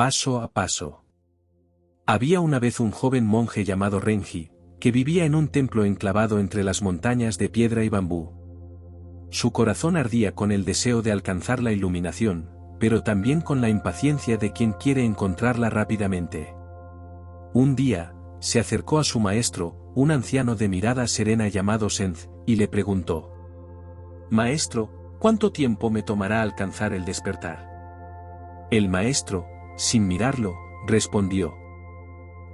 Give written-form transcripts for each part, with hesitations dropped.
paso a paso. Había una vez un joven monje llamado Renji, que vivía en un templo enclavado entre las montañas de piedra y bambú. Su corazón ardía con el deseo de alcanzar la iluminación, pero también con la impaciencia de quien quiere encontrarla rápidamente. Un día, se acercó a su maestro, un anciano de mirada serena llamado Senz, y le preguntó: «Maestro, ¿cuánto tiempo me tomará alcanzar el despertar?». El maestro, sin mirarlo, respondió: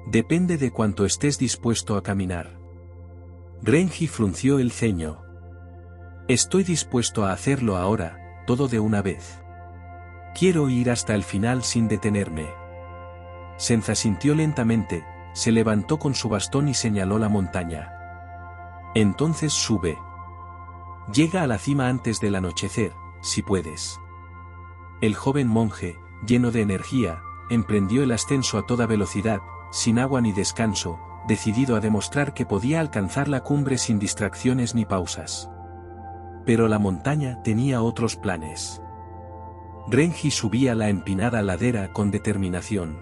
«Depende de cuánto estés dispuesto a caminar». Renji frunció el ceño. «Estoy dispuesto a hacerlo ahora, todo de una vez. Quiero ir hasta el final sin detenerme». Senz asintió lentamente, se levantó con su bastón y señaló la montaña. «Entonces sube. Llega a la cima antes del anochecer, si puedes». El joven monje, lleno de energía, emprendió el ascenso a toda velocidad, sin agua ni descanso, decidido a demostrar que podía alcanzar la cumbre sin distracciones ni pausas. Pero la montaña tenía otros planes. Renji subía la empinada ladera con determinación.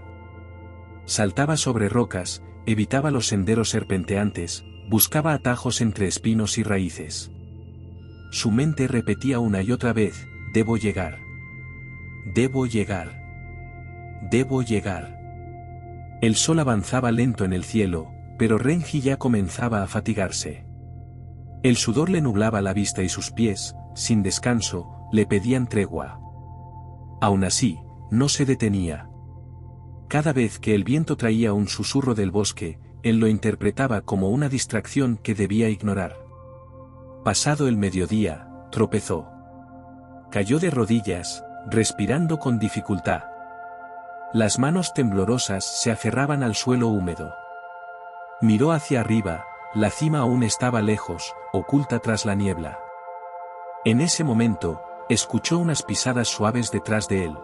Saltaba sobre rocas, evitaba los senderos serpenteantes, buscaba atajos entre espinos y raíces. Su mente repetía una y otra vez: «Debo llegar. Debo llegar. Debo llegar». El sol avanzaba lento en el cielo, pero Renji ya comenzaba a fatigarse. El sudor le nublaba la vista y sus pies, sin descanso, le pedían tregua. Aún así, no se detenía. Cada vez que el viento traía un susurro del bosque, él lo interpretaba como una distracción que debía ignorar. Pasado el mediodía, tropezó. Cayó de rodillas, respirando con dificultad. Las manos temblorosas se aferraban al suelo húmedo. Miró hacia arriba, la cima aún estaba lejos, oculta tras la niebla. En ese momento, escuchó unas pisadas suaves detrás de él.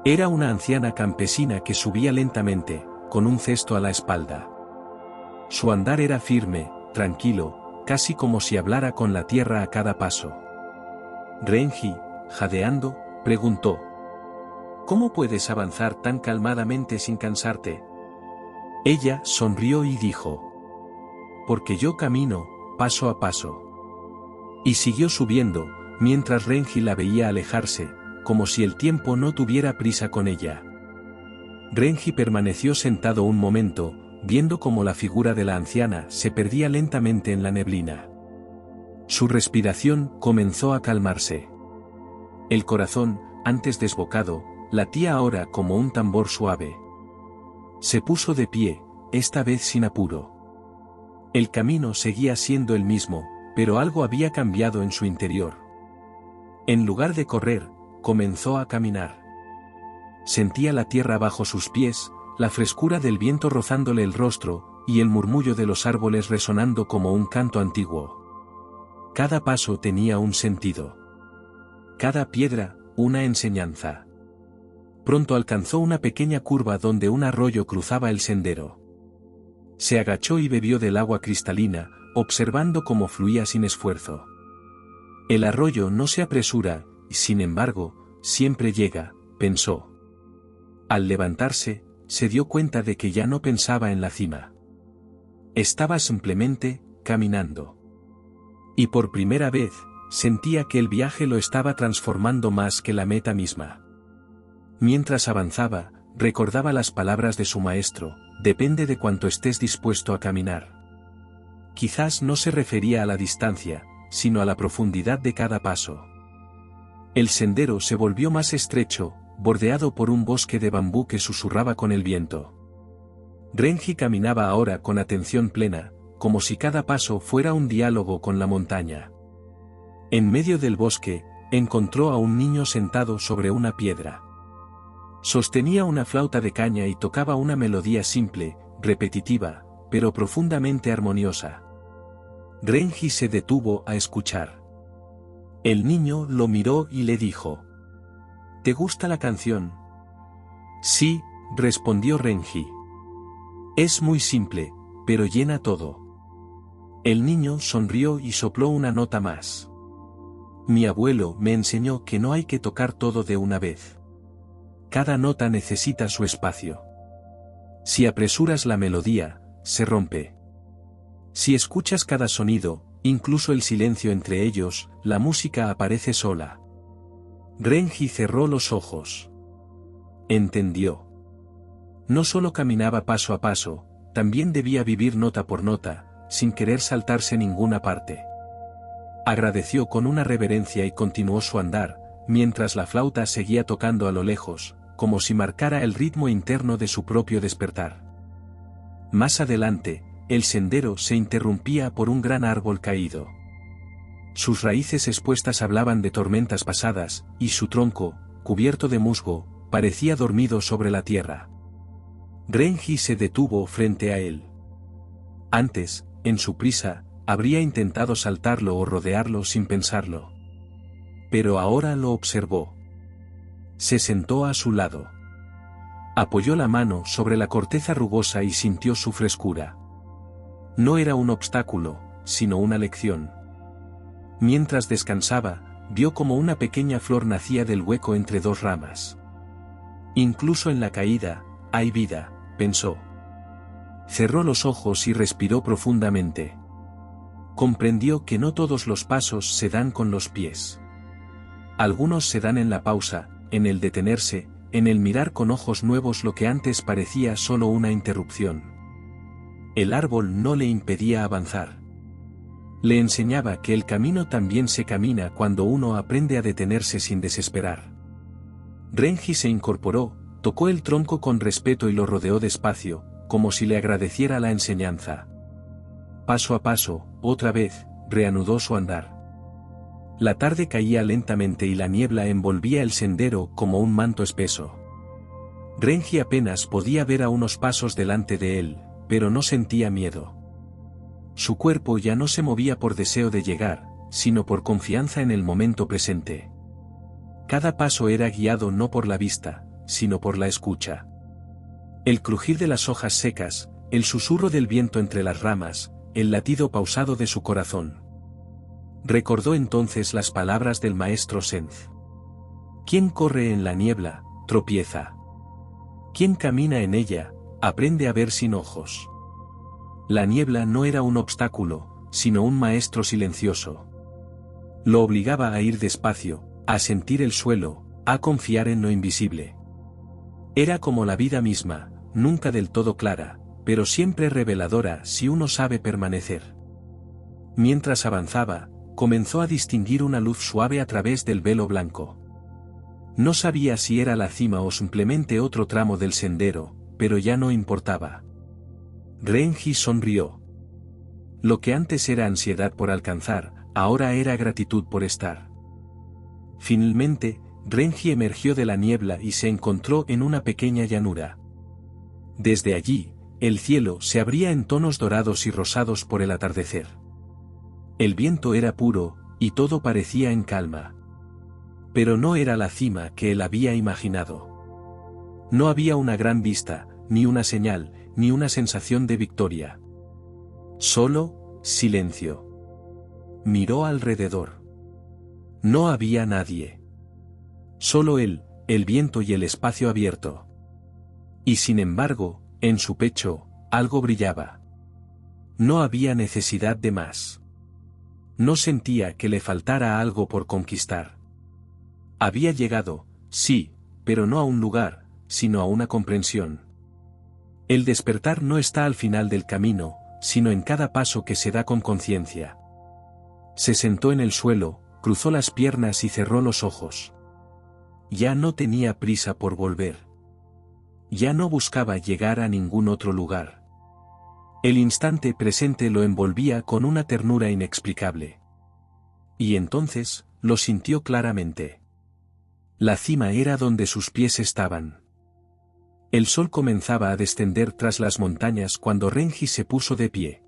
Era una anciana campesina que subía lentamente, con un cesto a la espalda. Su andar era firme, tranquilo, casi como si hablara con la tierra a cada paso. Renji, jadeando, preguntó: «¿Cómo puedes avanzar tan calmadamente sin cansarte?». Ella sonrió y dijo: «Porque yo camino, paso a paso». Y siguió subiendo, mientras Renji la veía alejarse, como si el tiempo no tuviera prisa con ella. Renji permaneció sentado un momento, viendo cómo la figura de la anciana se perdía lentamente en la neblina. Su respiración comenzó a calmarse. El corazón, antes desbocado, latía ahora como un tambor suave. Se puso de pie, esta vez sin apuro. El camino seguía siendo el mismo, pero algo había cambiado en su interior. En lugar de correr, comenzó a caminar. Sentía la tierra bajo sus pies, la frescura del viento rozándole el rostro, y el murmullo de los árboles resonando como un canto antiguo. Cada paso tenía un sentido. Cada piedra, una enseñanza. Pronto alcanzó una pequeña curva donde un arroyo cruzaba el sendero. Se agachó y bebió del agua cristalina, observando cómo fluía sin esfuerzo. El arroyo no se apresura, y sin embargo, siempre llega, pensó. Al levantarse, se dio cuenta de que ya no pensaba en la cima. Estaba simplemente, caminando. Y por primera vez, sentía que el viaje lo estaba transformando más que la meta misma. Mientras avanzaba, recordaba las palabras de su maestro: «Depende de cuánto estés dispuesto a caminar». Quizás no se refería a la distancia, sino a la profundidad de cada paso. El sendero se volvió más estrecho, bordeado por un bosque de bambú que susurraba con el viento. Renji caminaba ahora con atención plena, como si cada paso fuera un diálogo con la montaña. En medio del bosque, encontró a un niño sentado sobre una piedra. Sostenía una flauta de caña y tocaba una melodía simple, repetitiva, pero profundamente armoniosa. Renji se detuvo a escuchar. El niño lo miró y le dijo: «¿Te gusta la canción?». «Sí», respondió Renji. «Es muy simple, pero llena todo». El niño sonrió y sopló una nota más. «Mi abuelo me enseñó que no hay que tocar todo de una vez. cada nota necesita su espacio. Si apresuras la melodía, se rompe. Si escuchas cada sonido, incluso el silencio entre ellos, la música aparece sola. Renji cerró los ojos. Entendió. No solo caminaba paso a paso, también debía vivir nota por nota, sin querer saltarse ninguna parte. Agradeció con una reverencia y continuó su andar, mientras la flauta seguía tocando a lo lejos, como si marcara el ritmo interno de su propio despertar. Más adelante, el sendero se interrumpía por un gran árbol caído. Sus raíces expuestas hablaban de tormentas pasadas, y su tronco, cubierto de musgo, parecía dormido sobre la tierra. Renji se detuvo frente a él. Antes, en su prisa, habría intentado saltarlo o rodearlo sin pensarlo. Pero ahora lo observó. Se sentó a su lado. Apoyó la mano sobre la corteza rugosa y sintió su frescura. No era un obstáculo, sino una lección. Mientras descansaba, vio como una pequeña flor nacía del hueco entre dos ramas. Incluso en la caída, hay vida, pensó. Cerró los ojos y respiró profundamente. Comprendió que no todos los pasos se dan con los pies. Algunos se dan en la pausa, en el detenerse, en el mirar con ojos nuevos lo que antes parecía solo una interrupción. El árbol no le impedía avanzar. Le enseñaba que el camino también se camina cuando uno aprende a detenerse sin desesperar. Renji se incorporó, tocó el tronco con respeto y lo rodeó despacio, como si le agradeciera la enseñanza. Paso a paso, otra vez, reanudó su andar. La tarde caía lentamente y la niebla envolvía el sendero como un manto espeso. Renji apenas podía ver a unos pasos delante de él, pero no sentía miedo. Su cuerpo ya no se movía por deseo de llegar, sino por confianza en el momento presente. Cada paso era guiado no por la vista, sino por la escucha. El crujir de las hojas secas, el susurro del viento entre las ramas, el latido pausado de su corazón. Recordó entonces las palabras del maestro Zenz. Quien corre en la niebla, tropieza. Quien camina en ella, aprende a ver sin ojos. La niebla no era un obstáculo, sino un maestro silencioso. Lo obligaba a ir despacio, a sentir el suelo, a confiar en lo invisible. Era como la vida misma, nunca del todo clara, pero siempre reveladora si uno sabe permanecer. Mientras avanzaba, comenzó a distinguir una luz suave a través del velo blanco. No sabía si era la cima o simplemente otro tramo del sendero, pero ya no importaba. Renji sonrió. Lo que antes era ansiedad por alcanzar, ahora era gratitud por estar. Finalmente, Renji emergió de la niebla y se encontró en una pequeña llanura. Desde allí, el cielo se abría en tonos dorados y rosados por el atardecer. El viento era puro, y todo parecía en calma. Pero no era la cima que él había imaginado. No había una gran vista, ni una señal, ni una sensación de victoria. Solo, silencio. Miró alrededor. No había nadie. Solo él, el viento y el espacio abierto. Y sin embargo, en su pecho, algo brillaba. No había necesidad de más. No sentía que le faltara algo por conquistar. Había llegado, sí, pero no a un lugar, sino a una comprensión. El despertar no está al final del camino, sino en cada paso que se da con conciencia. Se sentó en el suelo, cruzó las piernas y cerró los ojos. Ya no tenía prisa por volver. Ya no buscaba llegar a ningún otro lugar. El instante presente lo envolvía con una ternura inexplicable. Y entonces, lo sintió claramente. La cima era donde sus pies estaban. El sol comenzaba a descender tras las montañas cuando Renji se puso de pie.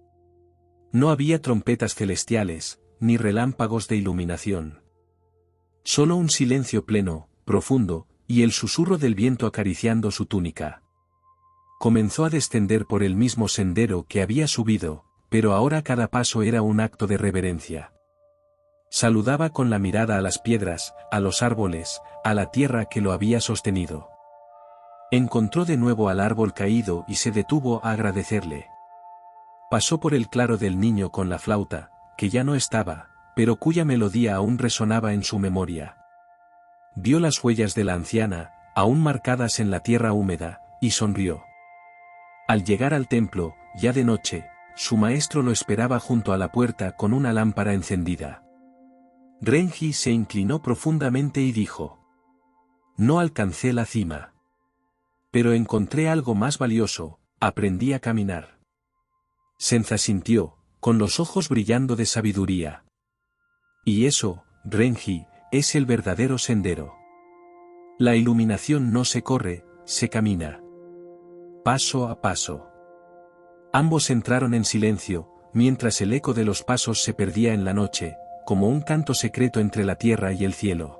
No había trompetas celestiales, ni relámpagos de iluminación. Solo un silencio pleno, profundo, y el susurro del viento acariciando su túnica. Comenzó a descender por el mismo sendero que había subido, pero ahora cada paso era un acto de reverencia. Saludaba con la mirada a las piedras, a los árboles, a la tierra que lo había sostenido. Encontró de nuevo al árbol caído y se detuvo a agradecerle. Pasó por el claro del niño con la flauta, que ya no estaba, pero cuya melodía aún resonaba en su memoria. Vio las huellas de la anciana, aún marcadas en la tierra húmeda, y sonrió. Al llegar al templo, ya de noche, su maestro lo esperaba junto a la puerta con una lámpara encendida. Renji se inclinó profundamente y dijo: «No alcancé la cima. Pero encontré algo más valioso, aprendí a caminar». Senza sintió, con los ojos brillando de sabiduría. «Y eso, Renji, es el verdadero sendero. La iluminación no se corre, se camina. Paso a paso». Ambos entraron en silencio, mientras el eco de los pasos se perdía en la noche, como un canto secreto entre la tierra y el cielo.